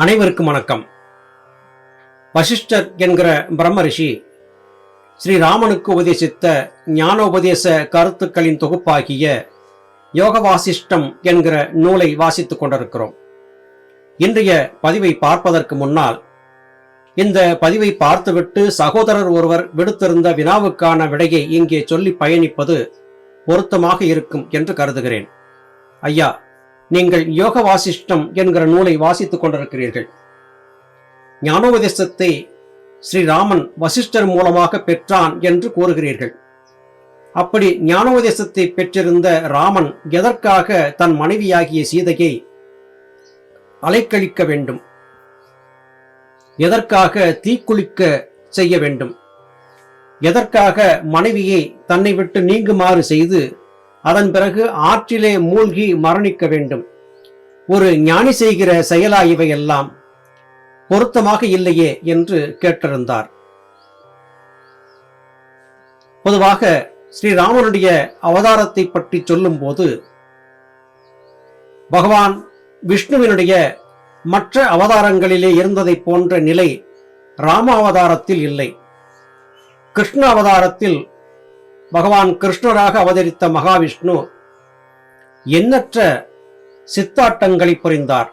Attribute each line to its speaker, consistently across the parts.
Speaker 1: அனைவருக்கும் வணக்கம். வசிஷ்டர் என்கிற பிரம்ம ரிஷி ஸ்ரீராமனுக்கு உபதேசித்த ஞானோபதேச கருத்துக்களின் தொகுப்பாகிய யோக வாசிஷ்டம் என்கிற நூலை வாசித்துக் கொண்டிருக்கிறோம். இன்றைய பதிவை பார்ப்பதற்கு முன்னால் இந்த பதிவை பார்த்துவிட்டு சகோதரர் ஒருவர் விடுத்திருந்த வினாவுக்கான விடையை இங்கே சொல்லி பயணிப்பது பொருத்தமாக இருக்கும் என்று கருதுகிறேன். ஐயா, நீங்கள் யோக வாசிஷ்டம் என்கிற நூலை வாசித்துக் கொண்டிருக்கிறீர்கள். ஞானோபதேசத்தை ஸ்ரீராமன் வசிஷ்டர் மூலமாக பெற்றான் என்று கூறுகிறீர்கள். அப்படி ஞானோபதேசத்தை பெற்றிருந்த ராமன் எதற்காக தன் மனைவியாகிய சீதையை அலைக்கழிக்க வேண்டும்? எதற்காக தீக்குளிக்க செய்ய வேண்டும்? எதற்காக மனைவியை தன்னை விட்டு நீங்குமாறு செய்து அதன் பிறகு ஆற்றிலே மூழ்கி மரணிக்க வேண்டும்? ஒரு ஞானி செய்கிற செயலா இவையெல்லாம்? பொருத்தமாக இல்லையே என்று கேட்டிருந்தார். பொதுவாக ஸ்ரீராமனுடைய அவதாரத்தை பற்றி சொல்லும் போது பகவான் விஷ்ணுவினுடைய மற்ற அவதாரங்களிலே இருந்ததை போன்ற நிலை ராம அவதாரத்தில் இல்லை. கிருஷ்ண அவதாரத்தில் பகவான் கிருஷ்ணராக அவதரித்த மகாவிஷ்ணு எண்ணற்ற சித்தாட்டங்களை புரிந்தார்,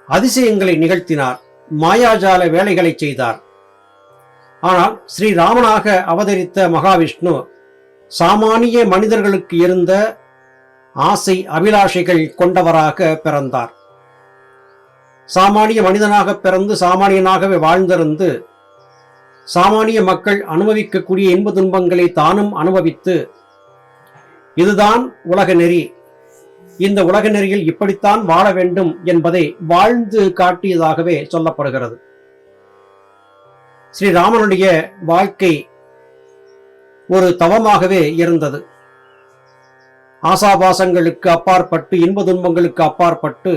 Speaker 1: அதிசயங்களை நிகழ்த்தினார், மாயாஜால வேலைகளை செய்தார். ஆனால் ஸ்ரீராமனாக அவதரித்த மகாவிஷ்ணு சாமானிய மனிதர்களுக்கு இருந்த ஆசை அபிலாஷைகள் கொண்டவராக பிறந்தார். சாமானிய மனிதனாக பிறந்து சாமானியனாகவே வாழ்ந்திருந்து சாமானிய மக்கள் அனுபவிக்கக்கூடிய இன்ப துன்பங்களை தானும் அனுபவித்து இதுதான் உலக நெறி, இந்த உலக நெறியில் இப்படித்தான் வாழ வேண்டும் என்பதை வாழ்ந்து காட்டியதாகவே சொல்லப்படுகிறது. ஸ்ரீராமனுடைய வாழ்க்கை ஒரு தவமாகவே இருந்தது. ஆசாபாசங்களுக்கு அப்பாற்பட்டு இன்ப துன்பங்களுக்கு அப்பாற்பட்டு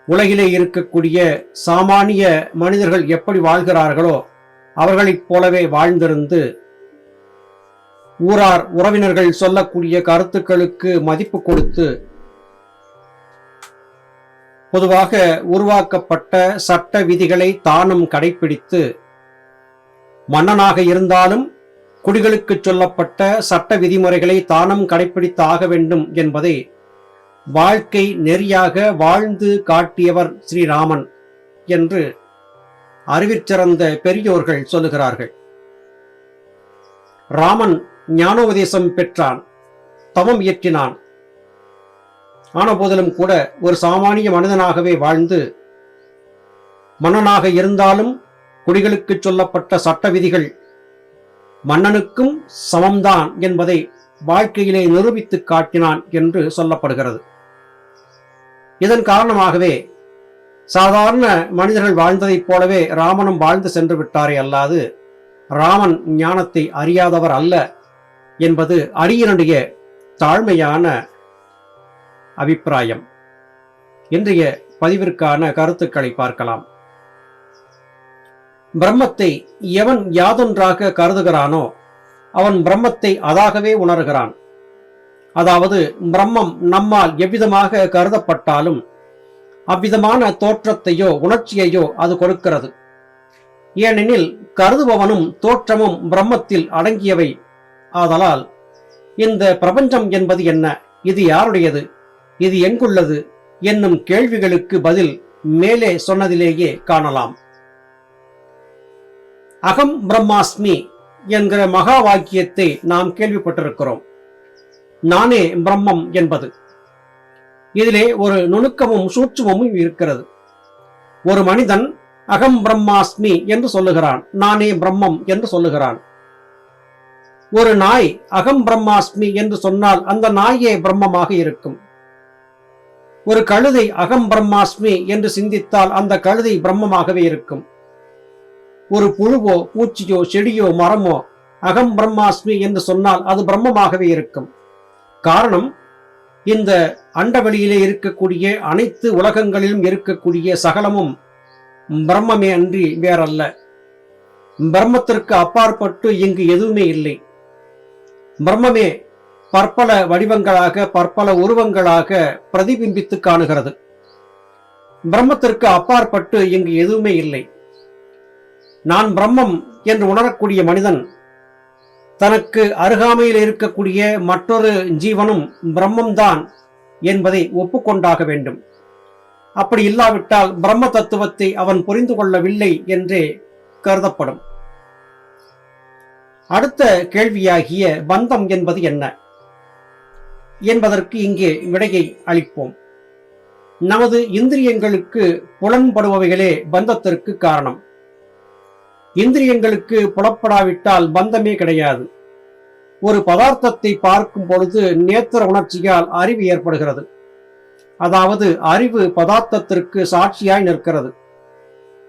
Speaker 1: உலகிலே இருக்கக்கூடிய சாமானிய மனிதர்கள் எப்படி வாழ்கிறார்களோ அவர்களைப் போலவே வாழ்ந்திருந்து ஊரார் உறவினர்கள் சொல்லக்கூடிய கருத்துக்களுக்கு மதிப்பு கொடுத்து பொதுவாக உருவாக்கப்பட்ட சட்ட விதிகளை தானும் கடைபிடித்து மன்னனாக இருந்தாலும் குடிகளுக்கு சொல்லப்பட்ட சட்ட விதிமுறைகளை தானும் கடைபிடித்து ஆக வேண்டும் என்பதை வாழ்க்கை நெறியாக வாழ்ந்து காட்டியவர் ஸ்ரீராமன் என்று அறிவிற்சிறந்த பெரியோர்கள் சொல்லுகிறார்கள். ராமன் ஞானோபதேசம் பெற்றான், தவம் இயற்றினான். ஆன போதிலும் கூட ஒரு சாமானிய மனிதனாகவே வாழ்ந்து மன்னனாக இருந்தாலும் குடிகளுக்கு சொல்லப்பட்ட சட்ட விதிகள் மன்னனுக்கும் சமம்தான் என்பதை வாழ்க்கையிலே நிரூபித்து காட்டினான் என்று சொல்லப்படுகிறது. இதன் காரணமாகவே சாதாரண மனிதர்கள் வாழ்ந்ததைப் போலவே ராமனும் வாழ்ந்து சென்று விட்டாரே அல்லாது ராமன் ஞானத்தை அறியாதவர் அல்ல என்பது அடியனுடைய தாழ்மையான அபிப்பிராயம். இன்றைய பதிவிற்கான கருத்துக்களை பார்க்கலாம். பிரம்மத்தை எவன் யாதொன்றாக கருதுகிறானோ அவன் பிரம்மத்தை அதாகவே உணர்கிறான். அதாவது பிரம்மம் நம்மால் எவ்விதமாக கருதப்பட்டாலும் அவ்விதமான தோற்றத்தையோ உணர்ச்சியையோ அது கொடுக்கிறது. ஏனெனில் கருதுபவனும் தோற்றமும் பிரம்மத்தில் அடங்கியவை. ஆதலால் இந்த பிரபஞ்சம் என்பது என்ன, இது யாருடையது, இது எங்குள்ளது என்னும் கேள்விகளுக்கு பதில் மேலே சொன்னதிலேயே காணலாம். அகம் பிரம்மாஸ்மி என்கிற மகா வாக்கியத்தை நாம் கேள்விப்பட்டிருக்கிறோம். நானே பிரம்மம் என்பது. இதிலே ஒரு நுணுக்கமும் சூட்சுமமும் இருக்கிறது. ஒரு மனிதன் அகம் பிரம்மாஸ்மி என்று சொல்லுகிறான், நானே பிரம்மம் என்று சொல்லுகிறான். ஒரு நாய் அகம் பிரம்மாஸ்மி என்று சொன்னால் அந்த நாயே பிரம்மமாக இருக்கும். ஒரு கழுதை அகம் பிரம்மாஸ்மி என்று சிந்தித்தால் அந்த கழுதை பிரம்மமாகவே இருக்கும். ஒரு புழுவோ பூச்சியோ செடியோ மரமோ அகம் பிரம்மாஸ்மி என்று சொன்னால் அது பிரம்மமாகவே இருக்கும். காரணம், இந்த அண்டவெளியிலே இருக்கக்கூடிய அனைத்து உலகங்களிலும் இருக்கக்கூடிய சகலமும் பிரம்மமே அன்றி வேறல்ல. பிரம்மத்திற்கு அப்பாற்பட்டு இங்கு எதுவுமே இல்லை. பிரம்மமே பற்பல வடிவங்களாக பற்பல உருவங்களாக பிரதிபிம்பித்து காணுகிறது. பிரம்மத்திற்கு அப்பாற்பட்டு இங்கு எதுவுமே இல்லை. நான் பிரம்மம் என்று உணரக்கூடிய மனிதன் தனக்கு அருகாமையில் இருக்கக்கூடிய மற்றொரு ஜீவனும் பிரம்மம்தான் என்பதை ஒப்புக்கொண்டாக வேண்டும். அப்படி இல்லாவிட்டால் பிரம்ம தத்துவத்தை அவன் புரிந்து கொள்ளவில்லை என்றே கருதப்படும். அடுத்த கேள்வியாகிய பந்தம் என்பது என்ன என்பதற்கு இங்கே விடையை அளிப்போம். நமது இந்திரியங்களுக்கு புலன்படுபவைகளே பந்தத்திற்கு காரணம். இந்திரியங்களுக்கு புலப்படாவிட்டால் பந்தமே கிடையாது. ஒரு பதார்த்தத்தை பார்க்கும் பொழுது நேத்திர உணர்ச்சியால் அறிவு ஏற்படுகிறது. அதாவது அறிவு பதார்த்தத்திற்கு சாட்சியாய் நிற்கிறது.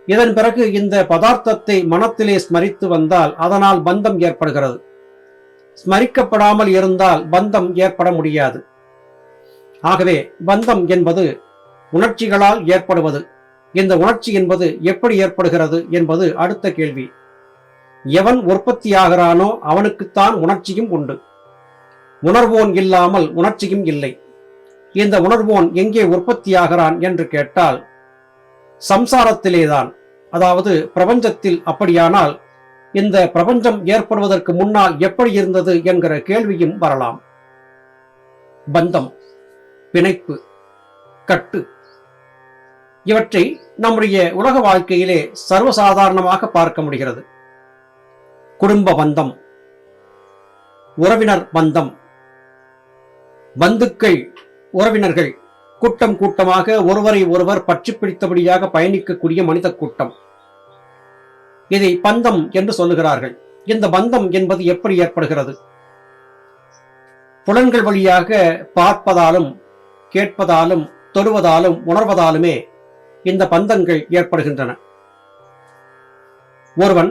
Speaker 1: இதன் பிறகு இந்த பதார்த்தத்தை மனத்திலே ஸ்மரித்து வந்தால் அதனால் பந்தம் ஏற்படுகிறது. ஸ்மரிக்கப்படாமல் இருந்தால் பந்தம் ஏற்பட முடியாது. ஆகவே பந்தம் என்பது உணர்ச்சிகளால் ஏற்படுவது. இந்த உணர்ச்சி என்பது எப்படி ஏற்படுகிறது என்பது அடுத்த கேள்வி. எவன் உற்பத்தியாகிறானோ அவனுக்குத்தான் உணர்ச்சியும் உண்டு. உணர்வோன் இல்லாமல் உணர்ச்சியும் இல்லை. இந்த உணர்வோன் எங்கே உற்பத்தியாகிறான் என்று கேட்டால் சம்சாரத்திலேதான், அதாவது பிரபஞ்சத்தில். அப்படியானால் இந்த பிரபஞ்சம் ஏற்படுவதற்கு முன்னால் எப்படி இருந்தது என்கிற கேள்வியும் வரலாம். பந்தம், பிணைப்பு, கட்டு இவற்றை நம்முடைய உலக வாழ்க்கையிலே சர்வசாதாரணமாக பார்க்க முடிகிறது. குடும்ப பந்தம், உறவினர் பந்தம், பந்துக்கள், உறவினர்கள் கூட்டம் கூட்டமாக ஒருவரை ஒருவர் பற்றி பிடித்தபடியாக பயணிக்கக்கூடிய மனித கூட்டம், இதை பந்தம் என்று சொல்லுகிறார்கள். இந்த பந்தம் என்பது எப்படி ஏற்படுகிறது? புலன்கள் வழியாக பார்ப்பதாலும் கேட்பதாலும் தொடுவதாலும் உணர்வதாலுமே இந்த பந்தங்கள் ஏற்படுகின்றன. ஒருவன்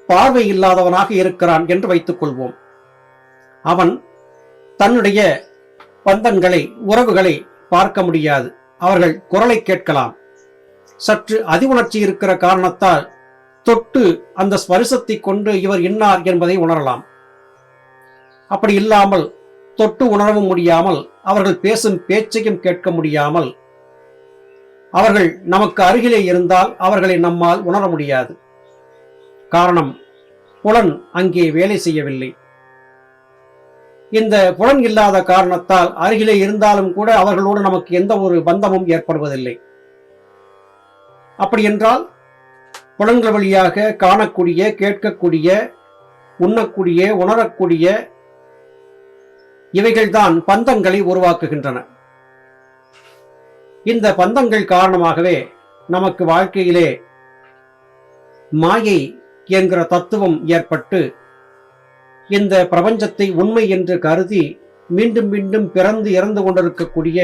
Speaker 1: பார்வை இல்லாதவனாக இருக்கிறான் என்று வைத்துக் கொள்வோம். அவன் தன்னுடைய பந்தங்களை, உறவுகளை பார்க்க முடியாது. அவர்கள் குரலை கேட்கலாம். சற்று அதிவுணர்ச்சி இருக்கிற காரணத்தால் தொட்டு அந்த ஸ்பரிசத்தை கொண்டு இவர் இன்னார் என்பதை உணரலாம். அப்படி இல்லாமல் தொட்டு உணரவும் முடியாமல், அவர்கள் பேசும் பேச்சையும் கேட்க முடியாமல், அவர்கள் நமக்கு அருகிலே இருந்தால் அவர்களை நம்மால் உணர முடியாது. காரணம், புலன் அங்கே வேலை செய்யவில்லை. இந்த புலன் இல்லாத காரணத்தால் அருகிலே இருந்தாலும் கூட அவர்களோடு நமக்கு எந்த ஒரு பந்தமும் ஏற்படுவதில்லை. அப்படி என்றால் புலன்கள் வழியாக காணக்கூடிய, கேட்கக்கூடிய, உண்ணக்கூடிய, உணரக்கூடிய இவைகள்தான் பந்தங்களை உருவாக்குகின்றன. இந்த பந்தங்கள் காரணமாகவே நமக்கு வாழ்க்கையிலே மாயை என்கிற தத்துவம் ஏற்பட்டு இந்த பிரபஞ்சத்தை உண்மை என்று கருதி மீண்டும் மீண்டும் பிறந்து இறந்து கொண்டிருக்கக்கூடிய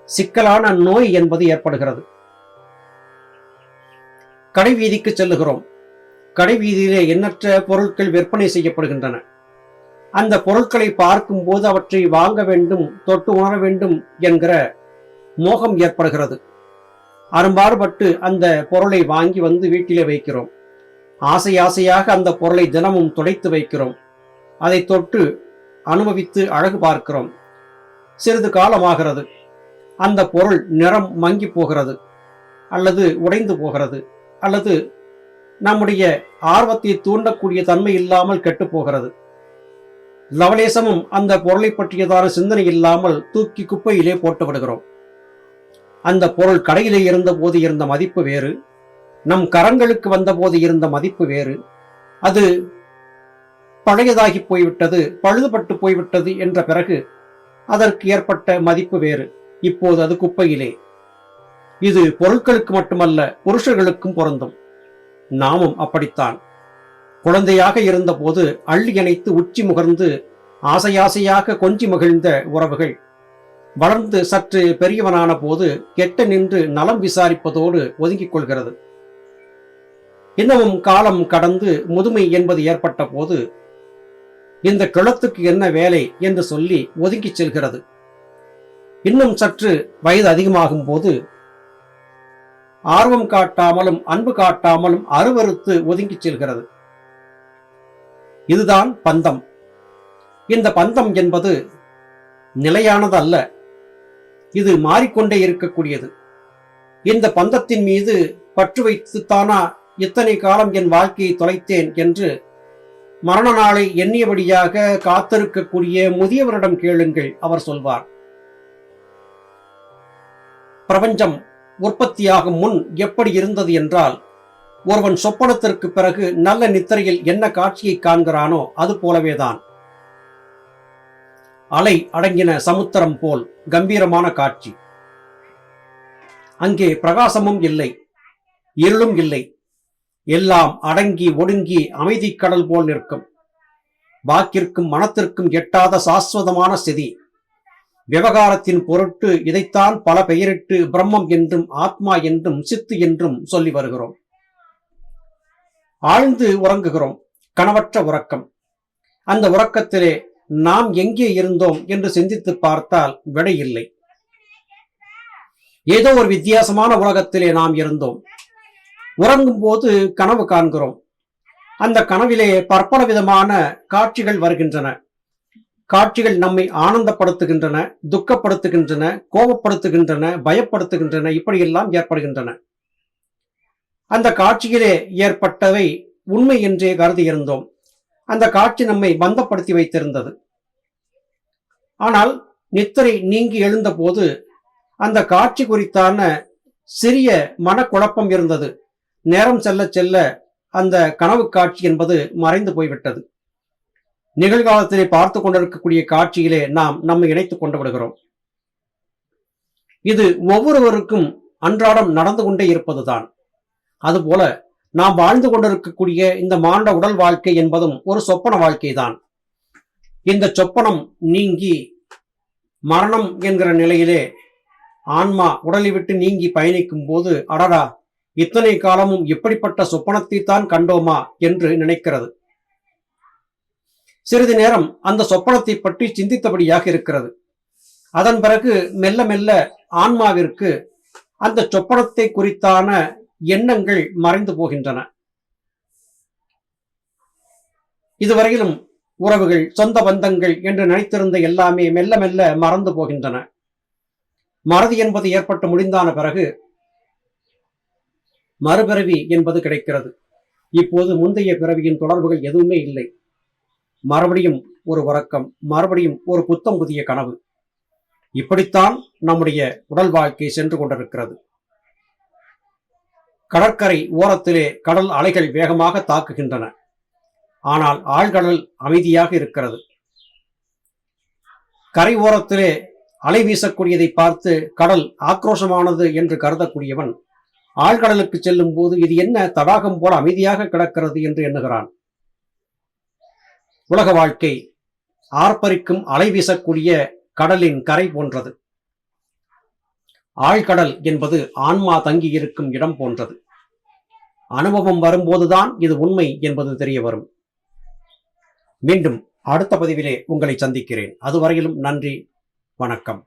Speaker 1: சிக்கலான நோய் என்பது ஏற்படுகிறது. கடைவீதிக்கு செல்லுகிறோம். கடைவீதியிலே எண்ணற்ற பொருட்கள் விற்பனை செய்யப்படுகின்றன. அந்த பொருட்களை பார்க்கும் போது அவற்றை வாங்க வேண்டும், தொட்டு உணர வேண்டும் என்கிற மோகம் ஏற்படுகிறது. அரும்பாடுபட்டு அந்த பொருளை வாங்கி வந்து வீட்டிலே வைக்கிறோம். ஆசை ஆசையாக அந்த பொருளை தினமும் துடைத்து வைக்கிறோம். அதை தொட்டு அனுபவித்து அழகு பார்க்கிறோம். சிறிது காலமாகிறது. அந்த பொருள் நிறம் மங்கி போகிறது, அல்லது உடைந்து போகிறது, அல்லது நம்முடைய ஆர்வத்தை தூண்டக்கூடிய தன்மை இல்லாமல் கெட்டு போகிறது. லவலேசமும் அந்த பொருளை பற்றியதான சிந்தனை இல்லாமல் தூக்கி குப்பையிலே போட்டு விடுகிறோம். அந்த பொருள் கடையிலே இருந்த போது இருந்த மதிப்பு வேறு, நம் கரங்களுக்கு வந்த போது இருந்த மதிப்பு வேறு. அது பழையதாகி போய்விட்டது, பழுதுபட்டு போய்விட்டது என்ற பிறகு அதற்கு ஏற்பட்ட மதிப்பு வேறு. இப்போது அது குப்பையிலே. இது பொருட்களுக்கு மட்டுமல்ல, புருஷர்களுக்கும் பொருந்தும். நாமும் அப்படித்தான். குழந்தையாக இருந்தபோது அள்ளி அணைத்து உச்சி முகர்ந்து ஆசையாசையாக கொஞ்சி மகிழ்ந்த உறவுகள் வளர்ந்து சற்று பெரியவனான போது கெட்ட நின்று நலம் விசாரிப்பதோடு ஒதுங்கிக் கொள்கிறது. இன்னமும் காலம் கடந்து முதுமை என்பது ஏற்பட்ட போது இந்த கிழத்துக்கு என்ன வேலை என்று சொல்லி ஒதுங்கிச் செல்கிறது. இன்னும் சற்று வயது அதிகமாகும் போது ஆர்வம் காட்டாமலும் அன்பு காட்டாமலும் அருவருத்து ஒதுங்கிச் செல்கிறது. இதுதான் பந்தம். இந்த பந்தம் என்பது நிலையானது அல்ல. இது மாறிக்கொண்டே இருக்கக்கூடியது. இந்த பந்தத்தின் மீது பற்று வைத்துத்தானா இத்தனை காலம் என் வாழ்க்கையை தொலைத்தேன் என்று மரண நாளை எண்ணியபடியாக காத்திருக்கக்கூடிய முதியவரிடம் கேளுங்கள், அவர் சொல்வார். பிரபஞ்சம் உற்பத்தியாகும் முன் எப்படி இருந்தது என்றால், ஒருவன் சொப்பனத்திற்கு பிறகு நல்ல நித்திரையில் என்ன காட்சியை காண்கிறானோ அது போலவேதான். அலை அடங்கின சமுத்திரம் போல் கம்பீரமான காட்சி. அங்கே பிரகாசமும் இல்லை, இருளும் இல்லை, எல்லாம் அடங்கி ஒடுங்கி அமைதி கடல் போல் நிற்கும். வாக்கிற்கும் மனத்திற்கும் எட்டாத சாஸ்வதமான ஸ்திதி. விவகாரத்தின் பொருட்டு இதைத்தான் பல பெயரிட்டு பிரம்மம் என்றும் ஆத்மா என்றும் சித்து என்றும் சொல்லி வருகிறோம். ஆழ்ந்து உறங்குகிறோம், கனவற்ற உறக்கம். அந்த உறக்கத்திலே நாம் எங்கே இருந்தோம் என்று சிந்தித்து பார்த்தால் விடை இல்லை. ஏதோ ஒரு வித்தியாசமான உலகத்திலே நாம் இருந்தோம். உறங்கும் போது கனவு காண்கிறோம். அந்த கனவிலே பற்பல விதமான காட்சிகள் வருகின்றன. காட்சிகள் நம்மை ஆனந்தப்படுத்துகின்றன, துக்கப்படுத்துகின்றன, கோபப்படுத்துகின்றன, பயப்படுத்துகின்றன, இப்படியெல்லாம் ஏற்படுகின்றன. அந்த காட்சியிலே ஏற்பட்டவை உண்மை என்றே கருதி இருந்தோம். அந்த காட்சி நம்மை பந்தப்படுத்தி வைத்திருந்தது. ஆனால் நித்திரை நீங்கி எழுந்த போது அந்த காட்சி குறித்தான சிறிய மனக்குழப்பம் இருந்தது. நேரம் செல்ல செல்ல அந்த கனவு காட்சி என்பது மறைந்து போய்விட்டது. நிகழ்காலத்திலே பார்த்து கொண்டிருக்கக்கூடிய காட்சியிலே நாம் நம்மை இணைத்துக் கொண்டு விடுகிறோம். இது ஒவ்வொருவருக்கும் அன்றாடம் நடந்து கொண்டே இருப்பதுதான். அதுபோல நாம் வாழ்ந்து கொண்டிருக்கக்கூடிய இந்த மாண்ட உடல் வாழ்க்கை என்பதும் ஒரு சொப்பன வாழ்க்கைதான். இந்த சொப்பனம் நீங்கி மரணம் என்கிற நிலையிலே ஆன்மா உடலை விட்டு நீங்கி பயணிக்கும் போது, அடடா, இத்தனை காலமும் இப்படிப்பட்ட சொப்பனத்தை தான் கண்டோமா என்று நினைக்கிறது. சிறிது நேரம் அந்த சொப்பனத்தை பற்றி சிந்தித்தபடியாக இருக்கிறது. அதன் பிறகு மெல்ல மெல்ல ஆன்மாவிற்கு அந்த சொப்பனத்தை குறித்தான எண்ணங்கள் மறைந்து போகின்றன. இதுவரையிலும் உறவுகள், சொந்த பந்தங்கள் என்று நினைத்திருந்த எல்லாமே மெல்ல மெல்ல மறந்து போகின்றன. மறதி என்பது ஏற்பட்டு முடிந்தான பிறகு மறுபிறவி என்பது கிடைக்கிறது. இப்போது முந்தைய பிறவியின் தொடர்புகள் எதுவுமே இல்லை. மறுபடியும் ஒரு உறக்கம், மறுபடியும் ஒரு புத்தம் புதிய கனவு. இப்படித்தான் நம்முடைய உடல் வாழ்க்கை சென்று கொண்டிருக்கிறது. கடற்கரை ஓரத்திலே கடல் அலைகள் வேகமாக தாக்குகின்றன. ஆனால் ஆழ்கடல் அமைதியாக இருக்கிறது. கரை ஓரத்திலே அலை வீசக்கூடியதை பார்த்து கடல் ஆக்ரோஷமானது என்று கருதக்கூடியவன் ஆழ்கடலுக்கு செல்லும் போது இது என்ன தடாகம் போல அமைதியாக கிடக்கிறது என்று எண்ணுகிறான். உலக வாழ்க்கை ஆர்ப்பரிக்கும் அலை வீசக்கூடிய கடலின் கரை போன்றது. ஆழ்கடல் என்பது ஆன்மா தங்கியிருக்கும் இடம் போன்றது. அனுபவம் வரும்போதுதான் இது உண்மை என்பது தெரிய வரும். மீண்டும் அடுத்த பதிவிலே உங்களை சந்திக்கிறேன். அதுவரையிலும் நன்றி, வணக்கம்.